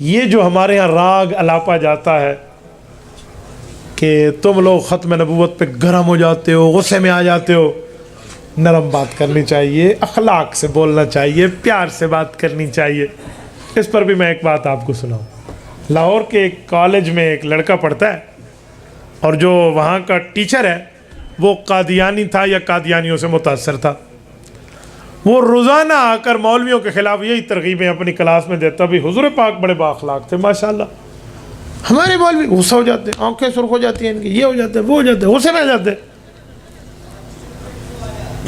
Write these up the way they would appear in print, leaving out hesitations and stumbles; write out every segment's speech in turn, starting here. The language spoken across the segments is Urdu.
یہ جو ہمارے ہاں راگ الاپا جاتا ہے کہ تم لوگ ختم نبوت پہ گرم ہو جاتے ہو، غصے میں آ جاتے ہو، نرم بات کرنی چاہیے، اخلاق سے بولنا چاہیے، پیار سے بات کرنی چاہیے۔ اس پر بھی میں ایک بات آپ کو سناؤں۔ لاہور کے ایک کالج میں ایک لڑکا پڑھتا ہے، اور جو وہاں کا ٹیچر ہے وہ قادیانی تھا یا قادیانیوں سے متاثر تھا۔ وہ روزانہ آ کر مولویوں کے خلاف یہی ترغیبیں اپنی کلاس میں دیتا بھی۔ حضور پاک بڑے بااخلاق تھے ماشاءاللہ، ہمارے مولوی غصہ ہو جاتے ہیں، آنکھیں سرخ ہو جاتی ہیں ان کی، یہ ہو جاتے ہیں، وہ ہو جاتے ہیں، غصے میں آ جاتے ہیں۔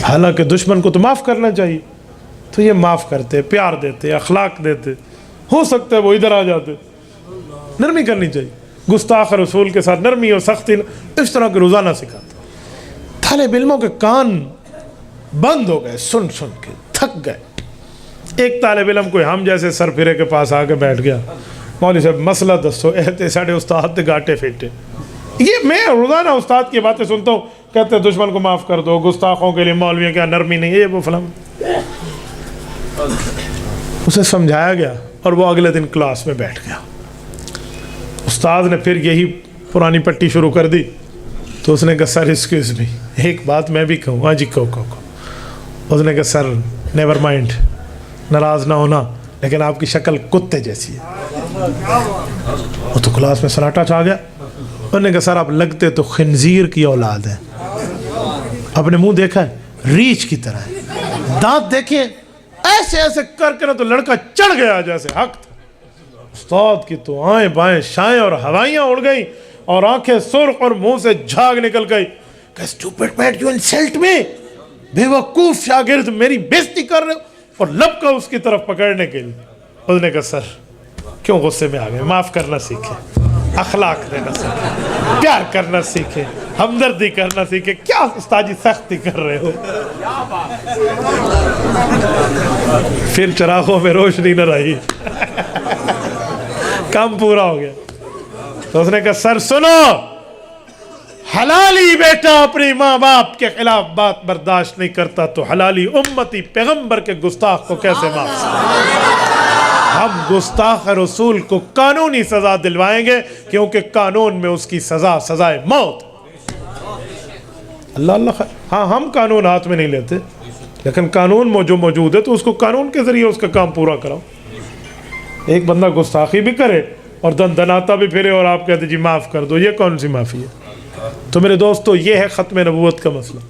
حالانکہ دشمن کو تو معاف کرنا چاہیے، تو یہ معاف کرتے، پیار دیتے، اخلاق دیتے۔ ہو سکتا ہے وہ ادھر آ جاتے، نرمی کرنی چاہیے، گستاخ رسول کے ساتھ نرمی اور سختی اس طرح کے روزانہ سکھاتے۔ طالب علموں کے کان بند ہو گئے، سن سن کے تھک گئے۔ ایک طالب علم کوئی ہم جیسے سر پھرے کے پاس آ کے بیٹھ گیا، مولوی صاحب مسئلہ دسو، اہتے ساڑھے استاد تے گاٹے پھیٹے۔ یہ میں روزانہ استاد کی باتیں سنتا ہوں، کہتے ہیں دشمن کو معاف کر دو، گستاخوں کے لیے مولویوں کیا نرمی نہیں ہے، یہ وہ فلاں۔ اسے سمجھایا گیا اور وہ اگلے دن کلاس میں بیٹھ گیا۔ استاد نے پھر یہی پرانی پٹی شروع کر دی، تو اس نے کہا سر ایکسکیوز می، ایک بات میں بھی کہوں۔ ہاں جی کہو۔ اس نے کہا سر نیور مائنڈ، ناراض نہ ہونا، لیکن آپ کی شکل کتے جیسی ہے۔ وہ تو کلاس میں سناٹا چھا گیا۔ انہوں نے کہا سر آپ لگتے تو خنزیر کی اولاد ہیں، اپنے منہ دیکھا ہے ریچھ کی طرح ہے، دانت دیکھیں ایسے ایسے کر کے نا تو لڑکا چڑھ گیا جیسے حق تھا۔ استاد کی تو آئیں بائیں شائیں اور ہوائیاں اڑ گئیں اور آنکھیں سرخ اور منہ سے جھاگ نکل گئی کہ اسٹوپڈ مین یو انسلٹ می، بے وقوف شاگرد میری بےزتی کر رہے ہو، اور لب کا اس کی طرف پکڑنے کے لیے۔ اس نے کہا سر کیوں غصے میں آ گئے، معاف کرنا سیکھیں، اخلاق دینا سیکھیں، پیار کرنا سیکھیں، ہمدردی کرنا سیکھیں، کیا استاد جی سختی کر رہے ہو۔ پھر چراغوں میں روشنی نہ رہی، کام پورا ہو گیا۔ تو اس نے کہا سر سنو، حلالی بیٹا اپنی ماں باپ کے خلاف بات برداشت نہیں کرتا تو حلالی امتی پیغمبر کے گستاخ کو کیسے معاف کریں؟ ہم گستاخ رسول کو قانونی سزا دلوائیں گے، کیونکہ قانون میں اس کی سزا سزائے موت۔ اللہ اللہ خیر۔ ہاں ہم قانون ہاتھ میں نہیں لیتے، لیکن قانون جو موجود ہے تو اس کو قانون کے ذریعے اس کا کام پورا کراؤ۔ ایک بندہ گستاخی بھی کرے اور دندناتا بھی پھرے اور آپ کہتے جی معاف کر دو، یہ کون سی معافی ہے؟ تو میرے دوستو یہ ہے ختم نبوت کا مسئلہ۔